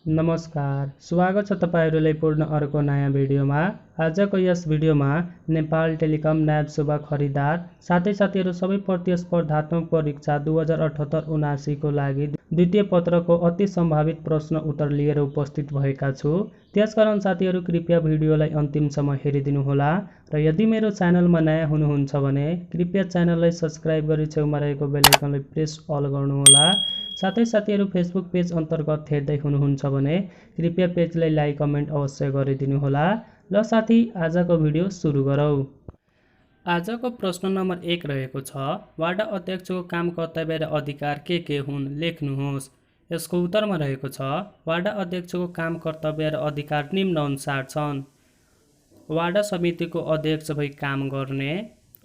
नमस्कार, स्वागत छ तपाईहरुलाई पूर्ण अर्को नयाँ भिडियोमा। आजको यस भिडियोमा नेपाल टेलिकम न्याब सेवा खरिदार साथै साथीहरु सबै प्रतिस्पर्धात्मक परीक्षा 2078-79 को लागि द्वितीय पत्रको अति सम्भावित प्रश्न उत्तर लिएर उपस्थित भएका छु। त्यसकारण साथीहरु कृपया भिडियोलाई अन्तिमसम्म हेरिदिनु होला र यदि मेरो च्यानलमा नयाँ हुनुहुन्छ भने कृपया च्यानललाई सब्स्क्राइब गरी छेउमा रहेको बेल आइकनलाई प्रेस अल गर्नु होला। साथै साथीहरु फेसबुक पेज अन्तर्गत हेर्दै हुनुहुन्छ भने कृपया पेजलाई लाइक कमेन्ट अवश्य गरिदिनु होला। ल साथी, आजको भिडियो सुरु गरौँ। आजको प्रश्न नम्बर 1 रहेको छ, वार्ड अध्यक्षको काम कर्तव्य र अधिकार के हुन् लेख्नुहोस्। यसको उत्तरमा रहेको छ, वार्ड अध्यक्षको काम कर्तव्य र अधिकार निम्न अनुसार छन्। वार्ड समितिको अध्यक्ष भई काम गर्ने,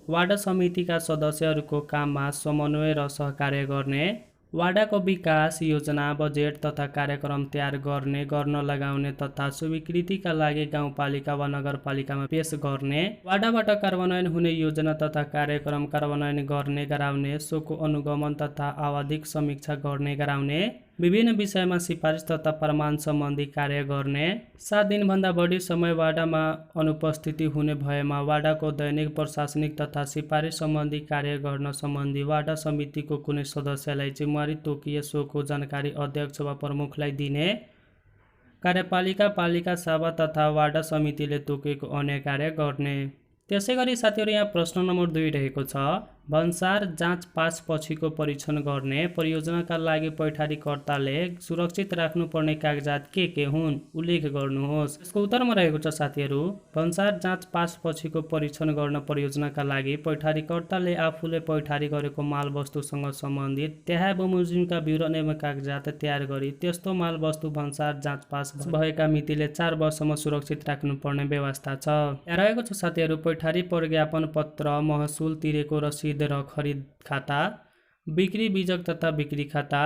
वार्ड समितिका सदस्यहरूको काममा समन्वय र सहकार्य गर्ने, वार्डको विकास योजना बजेट तथा कार्यक्रम तयार गर्ने, गर्न लगाउने तथा स्वीकृतिका लागि गाउँपालिका वा नगरपालिकामा पेश गर्ने, वार्डबाट कार्यान्वयन हुने योजना तथा कार्यक्रम कार्यान्वयन गर्ने गराउने, सोको अनुगमन तथा आवधिक समीक्षा गर्ने गराउने, विभिन्न विषयमा सिफारिस तथा प्रमाण सम्बन्धी कार्य गर्ने, 7 दिनभन्दा बढी समय वार्डमा अनुपस्थिति हुने भएमा वार्डको दैनिक प्रशासनिक तथा सिफारिस सम्बन्धी कार्य गर्न सम्बन्धी वार्ड समितिको कुनै सदस्यलाई जिम्मेवारी तोकिए सोको जानकारी अध्यक्ष वा प्रमुखलाई दिने, कार्यपालिका पालिका सभा तथा वार्ड समितिले तोकेको अन्य कार्य गर्ने। त्यसैगरी साथीहरु, यहाँ प्रश्न नम्बर 2 रहेको छ, भन्सार जाँच पास पछिको परीक्षण गर्ने, परियोजनाका लागि पैठारीकर्ताले सुरक्षित राख्नुपर्ने कागजात के हुन् उल्लेख गर्नुहोस्। यसको उत्तरमा रहेको छ साथीहरु, भन्सार जाँच पास पछिको परीक्षण गर्न परियोजनाका लागि पैठारीकर्ताले आफूले पैठारी गरेको मालवस्तुसँग सम्बन्धित त्यहाँ बमोजिमका विवरण एवं कागजात तयार गरी त्यस्तो मालवस्तु भन्सार जाँच पास भएका मितिले 4 वर्षसम्म सुरक्षित राख्नुपर्ने व्यवस्था छ। यहाँ रहेको छ साथीहरु, पैठारी प्रज्ञापन पत्र, महसुल तिरेको रसिद र खरिद खाता, बिक्री बीजक तथा बिक्री खाता,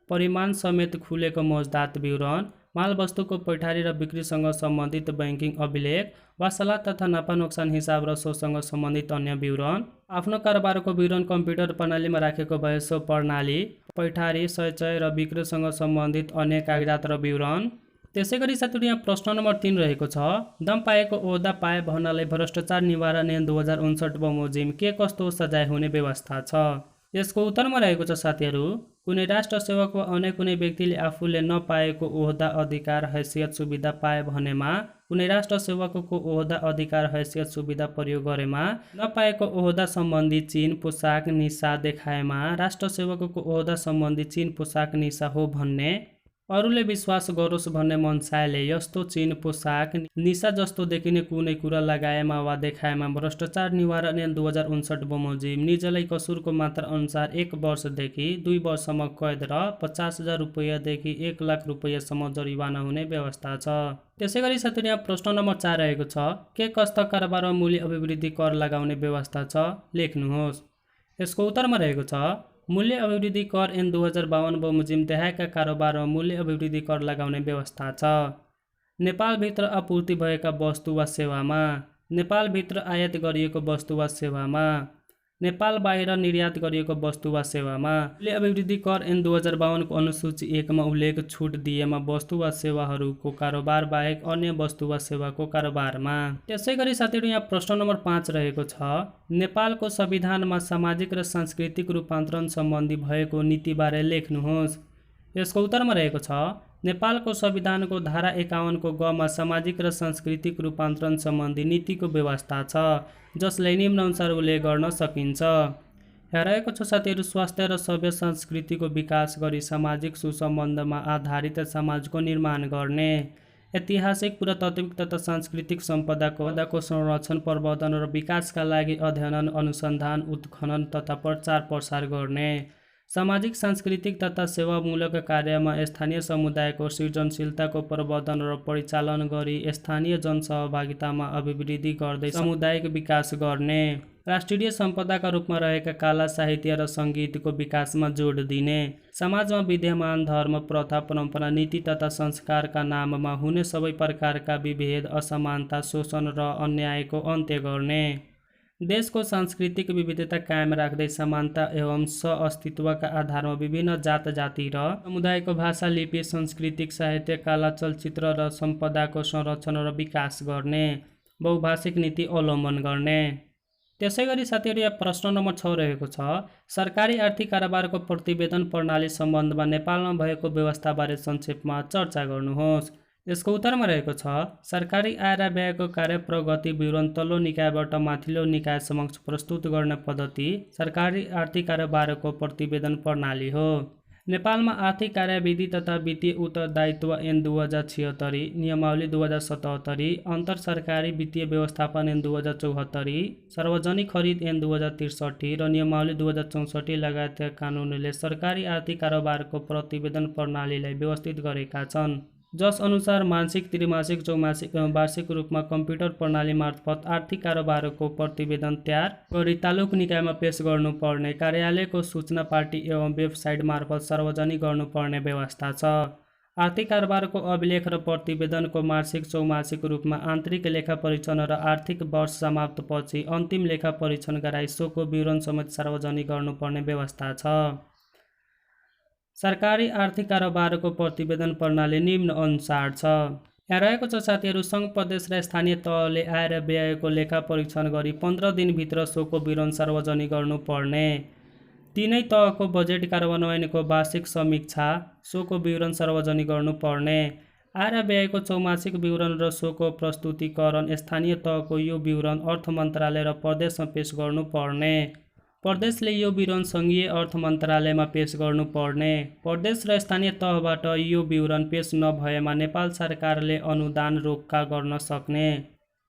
परिमाण समेत खुलेको मौजदात विवरण, मालवस्तुको पैठारी र बिक्रीसँग सम्बन्धित बैंकिङ अभिलेख, वासला तथा नाफा नोक्सान हिसाब र सोसँग सम्बन्धित अन्य विवरण, आफ्नो कारोबारको विवरण कम्प्युटर प्रणालीमा राखेको भए सो प्रणाली, पैठारी सञ्चय र बिक्रीसँग सम्बन्धित अन्य कागजात र विवरण। त्यसैगरी साथीहरु, यहाँ प्रश्न नम्बर 3 रहेको छ, दम पाएको ओहदा पाए भन्नाले भ्रष्टाचार निवारण ऐन 2059 बमोजिम के कस्तो सजाय हुने व्यवस्था छ। यसको उत्तरमा रहेको छ साथीहरु, कुनै राष्ट्र सेवक वा अन्य कुनै व्यक्तिले आफूले नपाएको ओहदा अधिकार हैसियत सुविधा पाए भनेमा, कुनै राष्ट्र सेवकको ओहदा अधिकार हैसियत सुविधा प्रयोग गरेमा, नपाएको ओहदा सम्बन्धी चिन्ह पोशाक निशा देखाएमा, राष्ट्र सेवकको ओहदा सम्बन्धी चिन्ह पोशाक निशा हो भन्ने, अरूले विश्वास गरोस् भन्ने मनसायले यस्तो चिन्ह पोशाक निशा जस्तो देखिने कुनै कुरा लगाएमा वा देखाएमा भ्रष्टाचार निवारण ऐन 2059 बमोजिम निजलाई कसुरको मात्रा अनुसार 1 वर्षदेखि 2 वर्षसम्म कैद र 50,000 रुपैयाँदेखि 1 लाख रुपैयाँसम्म जरिवाना हुने व्यवस्था छ। त्यसैगरी साथीहरु, यहाँ प्रश्न नम्बर 4 रहेको छ, के कस्ता कारोबारमा मूल्य अभिवृद्धि कर लगाउने व्यवस्था छ लेख्नुहोस्। यसको उत्तरमा रहेको छ, मूल्य अभिवृद्धि कर ऐन 2052 बमोजिम देहायका कारोबारमा मूल्य अभिवृद्धि कर लगाउने व्यवस्था छ। नेपालभित्र आपूर्ति भएका वस्तु वा सेवामा, नेपालभित्र आयात गरिएको वस्तु वा सेवामा, नेपाल बाहिर निर्यात गरिएको वस्तु वा सेवामा, मूल्य अभिवृद्धि कर ऐन 2052 को अनुसूची 1 मा उल्लेख छुट दिएमा वस्तु वा सेवाहरूको कारोबार बाहेक अन्य वस्तु वा सेवाको कारोबारमा। त्यसैगरी साथीहरु, यहाँ प्रश्न नम्बर 5 रहेको छ, नेपालको संविधानमा सामाजिक र सांस्कृतिक रूपान्तरण सम्बन्धी भएको नीतिबारे लेख्नुहोस्। यसको उत्तरमा रहेको छ, नेपालको संविधानको धारा 51 को ग मा सामाजिक र सांस्कृतिक रूपान्तरण सम्बन्धी नीतिको व्यवस्था छ, जसलाई निम्न अनुसार उल्लेख गर्न सकिन्छ। यहाँ रहेको छ साथीहरु, स्वास्थ्य र सभ्य संस्कृतिको विकास गरी सामाजिक सुसम्बन्धमा आधारित समाजको निर्माण गर्ने, ऐतिहासिक पुरातात्विक तथा सांस्कृतिक सम्पदाको संरक्षण प्रवर्धन र विकासका लागि अध्ययन अनुसन्धान उत्खनन तथा प्रचार प्रसार गर्ने, सामाजिक सांस्कृतिक तथा सेवामूलक कार्यमा स्थानीय समुदायको सृजनशीलताको प्रवर्धन र परिचालन गरी स्थानीय जनसहभागितामा अभिवृद्धि गर्दै सामुदायिक विकास गर्ने, राष्ट्रिय सम्पदाका रूपमा रहेका कला साहित्य र सङ्गीतको विकासमा जोड दिने, समाजमा विद्यमान धर्म प्रथा परम्परा नीति तथा संस्कारका नाममा हुने सबै प्रकारका विभेद असमानता शोषण र अन्यायको अन्त्य गर्ने, देशको सांस्कृतिक विविधता कायम राख्दै समानता एवं सह-अस्तित्वका आधारमा विभिन्न जात जाति र समुदायको भाषा, लिपि, सांस्कृतिक, साहित्य, कला, चलचित्र र सम्पदाको संरक्षण र विकास गर्ने, बहुभाषिक नीति अवलम्बन गर्ने। त्यसैगरी साथीहरू यहाँ प्रश्न नम्बर 6 रहेको छ, सरकारी आर्थिक कारोबारको प्रतिवेदन प्रणाली सम्बन्धमा नेपालमा भएको व्यवस्थाबारे संक्षेपमा चर्चा गर्नुहोस्। यसको उत्तरमा रहेको छ, सरकारी आय र व्ययको कार्य प्रगति विवरण तल्लो निकायबाट माथिल्लो निकाय समक्ष प्रस्तुत गर्ने पद्धति सरकारी आर्थिक कारोबारको प्रतिवेदन प्रणाली हो। नेपालमा आर्थिक कार्यविधि तथा वित्तीय उत्तरदायित्व ऐन 2076, नियमावली 2077, अन्तर सरकारी वित्तीय व्यवस्थापन ऐन 2074, सार्वजनिक खरिद ऐन 2063 र नियमावली 2064 लगायतका कानुनले सरकारी आर्थिक कारोबारको प्रतिवेदन प्रणालीलाई व्यवस्थित गरेका छन्, जस अनुसार मासिक, त्रिमासिक, चौमासिक एवं वार्षिक रूपमा कम्प्युटर प्रणाली मार्फत आर्थिक कारोबारको प्रतिवेदन तयार गरी तालुक निकायमा पेश गर्नुपर्ने, कार्यालयको सूचना पार्टी एवं वेबसाइट मार्फत सार्वजनिक गर्नुपर्ने व्यवस्था छ। आर्थिक कारोबारको अभिलेख र प्रतिवेदनको मासिक, चौमासिक रूपमा आन्तरिक लेखा परीक्षण र आर्थिक वर्ष समाप्तपछि अन्तिम लेखा परीक्षण गराई सोको विवरण समेत सार्वजनिक गर्नुपर्ने व्यवस्था छ। सरकारी आर्थिक कारोबारको प्रतिवेदन प्रणाली निम्न अनुसार छ। यहाँ रहेको छ साथीहरू, सङ्घ, प्रदेश र स्थानीय तहले आय र व्ययको लेखा परीक्षण गरी 15 दिनभित्र सोको विवरण सार्वजनिक गर्नुपर्ने। तीनै तहको बजेट कार्यान्वयनको वार्षिक समीक्षा, सोको विवरण सार्वजनिक गर्नुपर्ने। आय र व्ययको चौमासिक विवरण र सोको प्रस्तुतिकरण स्थानीय तहको यो विवरण अर्थ मन्त्रालय र प्रदेशमा पेश गर्नुपर्ने। प्रदेशले यो विवरण सङ्घीय अर्थ मन्त्रालयमा पेश गर्नुपर्ने। प्रदेश र स्थानीय तहबाट यो विवरण पेश नभएमा नेपाल सरकारले अनुदान रोक्का गर्न सक्ने।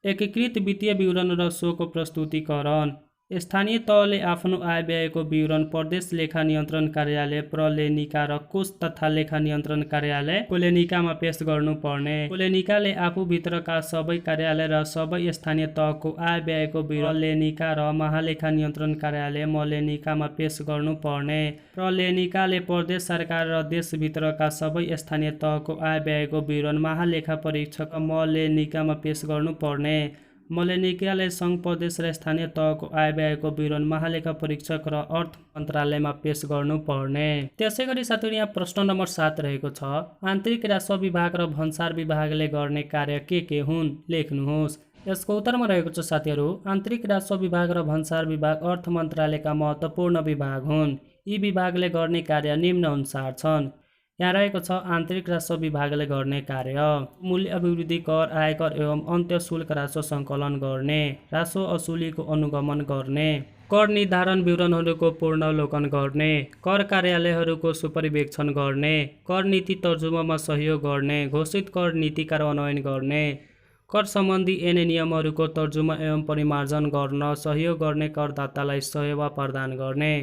एकीकृत वित्तीय विवरण र सोको प्रस्तुतिकरण, स्थानीय तहले आफ्नो आय व्ययको विवरण प्रदेश लेखा नियन्त्रण कार्यालय प्रलेनिका र कोष तथा लेखा नियन्त्रण कार्यालय कोलेनिकामा पेश गर्नुपर्ने। कोलेनिकाले आफूभित्रका सबै कार्यालय र सबै स्थानीय तहको आय व्ययको विवरण प्रलेनिका र महालेखा नियन्त्रण कार्यालय मलेनिकामा पेश गर्नुपर्ने। प्रलेनिकाले प्रदेश सरकार र देशभित्रका सबै स्थानीय तहको आय व्ययको विवरण महालेखा परीक्षक मलेनिकामा पेश गर्नुपर्ने। मलेनिकाले सङ्घ, प्रदेश र स्थानीय तहको आय व्ययको विवरण महालेखा परीक्षक र अर्थ मन्त्रालयमा पेश गर्नुपर्ने। त्यसैगरी साथीहरू यहाँ प्रश्न नम्बर 7 रहेको छ, आन्तरिक राजस्व विभाग र भन्सार विभागले गर्ने कार्य के हुन्, लेख्नुहोस्। यसको उत्तरमा रहेको छ साथीहरू, आन्तरिक राजस्व विभाग र भन्सार विभाग अर्थ मन्त्रालयका महत्त्वपूर्ण विभाग हुन्। यी विभागले गर्ने कार्य निम्न अनुसार छन्। यहाँ रहेको छ, आन्तरिक राजस्व विभागले गर्ने कार्य मूल्य अभिवृद्धि कर, आयकर एवं अन्त्य शुल्क राजस्व सङ्कलन गर्ने, राजस्व असुलीको अनुगमन गर्ने, कर निर्धारण विवरणहरूको पुनरावलोकन गर्ने, कर कार्यालयहरूको सुपरिवेक्षण गर्ने, कर नीति तर्जुमामा सहयोग गर्ने, घोषित कर नीति कार्यान्वयन गर्ने, कर सम्बन्धी ऐन नियमहरूको तर्जुमा एवं परिमार्जन गर्न सहयोग गर्ने, करदातालाई सेवा प्रदान गर्ने,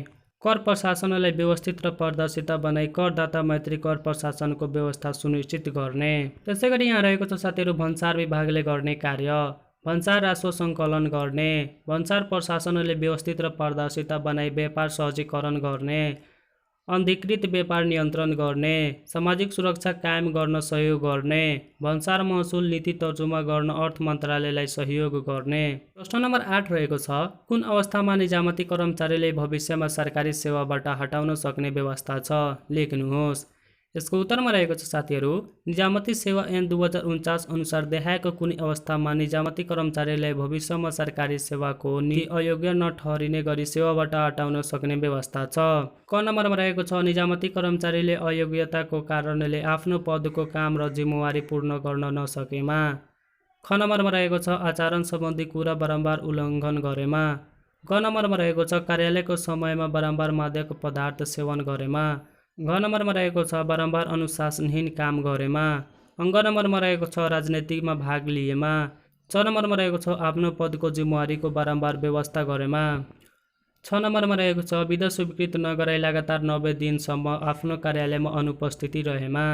कर प्रशासनलाई व्यवस्थित र पारदर्शिता बनाई करदाता मैत्री कर प्रशासनको व्यवस्था सुनिश्चित गर्ने। त्यसैगरी यहाँ रहेको छ साथीहरू, भन्सार विभागले गर्ने कार्य भन्सार राजस्व सङ्कलन गर्ने, भन्सार प्रशासनले व्यवस्थित र पारदर्शिता बनाई व्यापार सहजीकरण गर्ने, अनधिकृत व्यापार नियन्त्रण गर्ने, सामाजिक सुरक्षा कायम गर्न सहयोग गर्ने, भन्सार महसुल नीति तर्जुमा गर्न अर्थ मन्त्रालयलाई सहयोग गर्ने। प्रश्न नम्बर 8 रहेको छ, कुन अवस्थामा निजामती कर्मचारीले भविष्यमा सरकारी सेवाबाट हटाउन सक्ने व्यवस्था छ, लेख्नुहोस्। यसको उत्तरमा रहेको छ साथीहरू, निजामती सेवा ऐन 2049 अनुसार देखाएको कुनै अवस्थामा निजामती कर्मचारीलाई भविष्यमा सरकारी सेवाको निम्ति अयोग्य नठहरिने गरी सेवाबाट हटाउन सक्ने व्यवस्था छ। क नम्बरमा रहेको छ, निजामती कर्मचारीले अयोग्यताको कारणले आफ्नो पदको काम र जिम्मेवारी पूर्ण गर्न नसकेमा। ख नम्बरमा रहेको छ, आचरण सम्बन्धी कुरा बारम्बार उल्लङ्घन गरेमा। ग नम्बरमा रहेको छ, कार्यालयको समयमा बारम्बार मादक पदार्थ सेवन गरेमा। घ नम्बरमा रहेको छ, बारम्बार अनुशासनहीन काम गरेमा। अङ्ग नम्बरमा रहेको छ, राजनीतिमा भाग लिएमा। च नम्बरमा रहेको छ, आफ्नो पदको जिम्मेवारीको बारम्बार व्यवस्था गरेमा। 6 नम्बरमा रहेको छ, विधा स्वीकृत नगराई लगातार 90 दिनसम्म आफ्नो कार्यालयमा अनुपस्थिति रहेमा।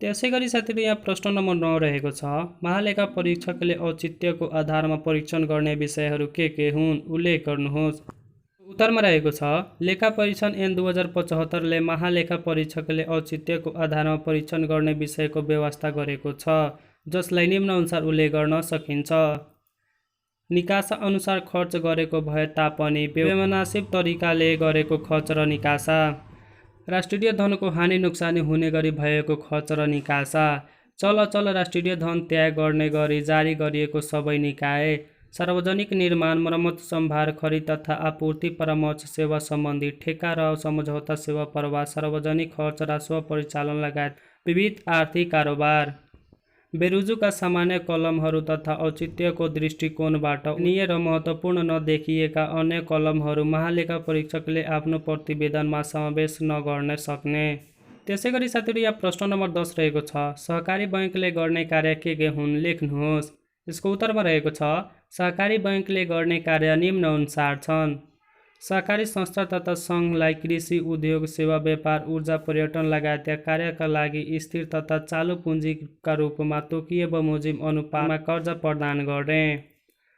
त्यसैगरी साथीहरू यहाँ प्रश्न नम्बर 9 रहेको छ, महालेखा परीक्षकले औचित्यको आधारमा परीक्षण गर्ने विषयहरू के हुन्, उल्लेख गर्नुहोस्। उत्तरमा रहेको छ, लेखा परीक्षण ऐन 2075 ले महालेखा परीक्षकले औचित्यको आधारमा परीक्षण गर्ने विषयको व्यवस्था गरेको छ, जसलाई निम्न अनुसार उल्लेख गर्न सकिन्छ। निकासा अनुसार खर्च गरेको भए तापनि बेमनासिब तरिकाले गरेको खर्च र निकासा। राष्ट्रिय धनको हानि नोक्सानी हुने गरी भएको खर्च र निकासा। चल अचल राष्ट्रिय धन त्याग गर्ने गरी जारी गरिएको सबै निकाय सार्वजनिक निर्माण, मर्मत, सम्भार, खरिद तथा आपूर्ति, परामर्श सेवा सम्बन्धी ठेक्का र सम्झौता सेवा प्रवाह, सार्वजनिक खर्च, राजस्व परिचालन लगायत विविध आर्थिक कारोबार। बेरुजुका सामान्य कलमहरू तथा औचित्यको दृष्टिकोणबाट उल्लेखनीय र महत्त्वपूर्ण नदेखिएका अन्य कलमहरू महालेखा परीक्षकले आफ्नो प्रतिवेदनमा समावेश नगर्न सक्ने। त्यसैगरी साथीहरू यहाँ प्रश्न नम्बर 10 रहेको छ, सहकारी बैंकले गर्ने कार्य के हुन् लेख्नुहोस्। यसको उत्तरमा रहेको छ, सहकारी बैंकले गर्ने कार्य निम्न अनुसार छन्। सहकारी संस्था तथा सङ्घलाई कृषि, उद्योग, सेवा, व्यापार, ऊर्जा, पर्यटन लगायतका कार्यका लागि स्थिर तथा चालु पुँजीका रूपमा तोकिए बमोजिम अनुपातमा कर्जा प्रदान गर्ने।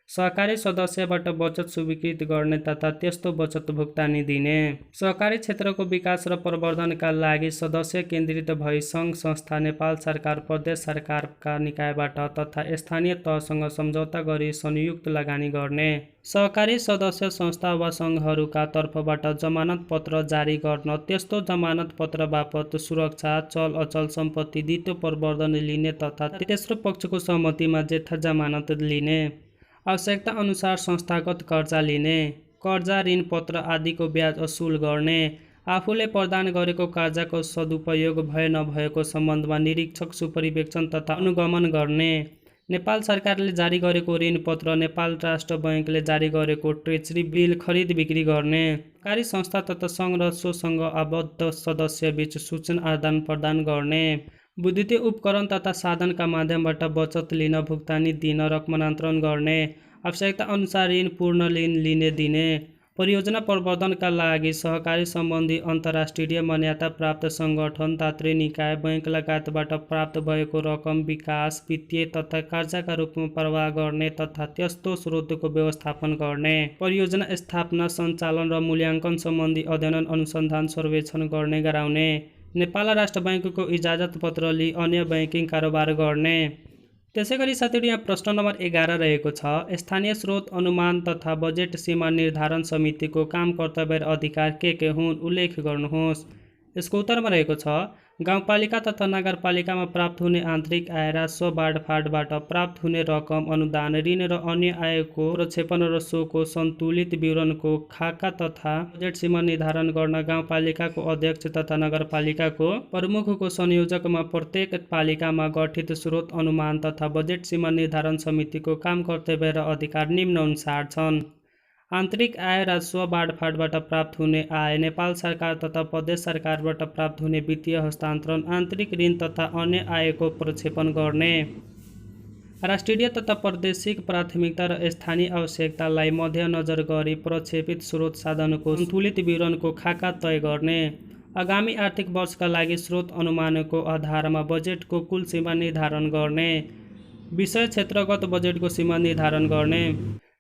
सहकारी सदस्यबाट बचत स्वीकृत गर्ने तथा त्यस्तो बचत भुक्तानी दिने। सहकारी क्षेत्रको विकास र प्रवर्धनका लागि सदस्य केन्द्रित भई सङ्घ संस्था, नेपाल सरकार, प्रदेश सरकारका निकायबाट तथा स्थानीय तहसँग सम्झौता गरी संयुक्त लगानी गर्ने। सहकारी सदस्य संस्था वा सङ्घहरूका तर्फबाट जमानत पत्र जारी गर्न, त्यस्तो जमानत पत्र बापत सुरक्षा, चल अचल सम्पत्ति, द्वितीय प्रवर्धन लिने तथा तेस्रो पक्षको सहमतिमा जेठा जमानत लिने। आवश्यकता अनुसार संस्थागत कर्जा लिने। कर्जा, ऋणपत्र आदिको ब्याज असुल गर्ने। आफूले प्रदान गरेको कर्जाको सदुपयोग भए नभएको सम्बन्धमा निरीक्षक, सुपरिवेक्षण तथा अनुगमन गर्ने। नेपाल सरकारले जारी गरेको ऋणपत्र, नेपाल राष्ट्र बैंकले जारी गरेको ट्रेजरी बिल खरिद बिक्री गर्ने। सहकारी संस्था तथा सङ्घ र सोसँग आबद्ध सदस्यबीच सूचना आदान प्रदान गर्ने। विद्युतीय उपकरण तथा साधनका माध्यमबाट बचत लिन, भुक्तानी दिन, रकमान्तरण गर्ने। आवश्यकता अनुसार ऋण पूर्ण ऋण लिने दिने। परियोजना प्रवर्धनका लागि सहकारी सम्बन्धी अन्तर्राष्ट्रिय मान्यता प्राप्त सङ्गठन, तात्री निकाय, बैंक लगायतबाट प्राप्त भएको रकम विकास, वित्तीय तथा कर्जाका रूपमा प्रवाह गर्ने तथा त्यस्तो स्रोतको व्यवस्थापन गर्ने। परियोजना स्थापना, सञ्चालन र मूल्याङ्कन सम्बन्धी अध्ययन, अनुसन्धान, सर्वेक्षण गर्ने गराउने। नेपाल राष्ट्र बैंकको इजाजत पत्र लिई अन्य बैंकिङ कारोबार गर्ने। त्यसैगरी साथीहरू यहाँ प्रश्न नम्बर 11 रहेको छ, स्थानीय स्रोत अनुमान तथा बजेट सीमा निर्धारण समितिको काम, कर्तव्य र अधिकार के हुन् उल्लेख गर्नुहोस्। यसको उत्तरमा रहेको छ, गाउँपालिका तथा नगरपालिकामा प्राप्त हुने आन्तरिक आय, राजस्व, बाँडफाँडबाट प्राप्त हुने रकम, अनुदान, ऋण र अन्य आयको प्रक्षेपण र सोको सन्तुलित विवरणको खाका तथा बजेट सीमा निर्धारण गर्न गाउँपालिकाको अध्यक्ष तथा नगरपालिकाको प्रमुखको संयोजकमा प्रत्येक पालिकामा गठित स्रोत अनुमान तथा बजेट सीमा निर्धारण समितिको काम, कर्तव्य र अधिकार निम्न अनुसार छन्। आन्तरिक आय, राजस्व, बाँडफाँडबाट प्राप्त हुने आय, नेपाल सरकार तथा प्रदेश सरकारबाट प्राप्त हुने वित्तीय हस्तान्तरण, आन्तरिक ऋण तथा अन्य आयको प्रक्षेपण गर्ने। राष्ट्रिय तथा प्रादेशिक प्राथमिकता र स्थानीय आवश्यकतालाई मध्यनजर गरी प्रक्षेपित स्रोत साधनको सन्तुलित विवरणको खाका तय गर्ने। आगामी आर्थिक वर्षका लागि स्रोत अनुमानको आधारमा बजेटको कुल सीमा निर्धारण गर्ने। विषय क्षेत्रगत बजेटको सीमा निर्धारण गर्ने।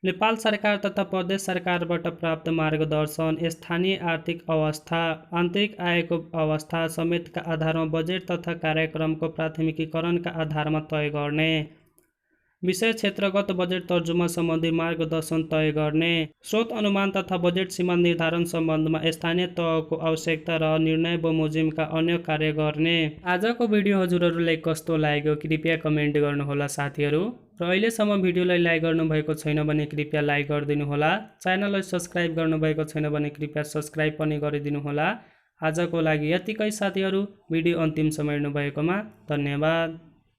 नेपाल सरकार तथा प्रदेश सरकारबाट प्राप्त मार्गदर्शन, स्थानीय आर्थिक अवस्था, आन्तरिक आयको अवस्था समेतका आधारमा बजेट तथा कार्यक्रमको प्राथमिकीकरणका आधारमा तय गर्ने। विषय क्षेत्रगत बजेट तर्जुमा सम्बन्धी मार्गदर्शन तय गर्ने। स्रोत अनुमान तथा बजेट सीमा निर्धारण सम्बन्धमा स्थानीय तहको आवश्यकता र निर्णय बमोजिमका अन्य कार्य गर्ने। आजको भिडियो हजुरहरूलाई कस्तो लाग्यो कृपया कमेन्ट गर्नुहोला साथीहरू। र अहिलेसम्म भिडियोलाई लाइक गर्नुभएको छैन भने कृपया लाइक गरिदिनुहोला। च्यानललाई सब्स्क्राइब गर्नुभएको छैन भने कृपया सब्स्क्राइब पनि गरिदिनुहोला। आजको लागि यतिकै साथीहरू। भिडियो अन्तिमसम्म हेर्नुभएकोमा धन्यवाद।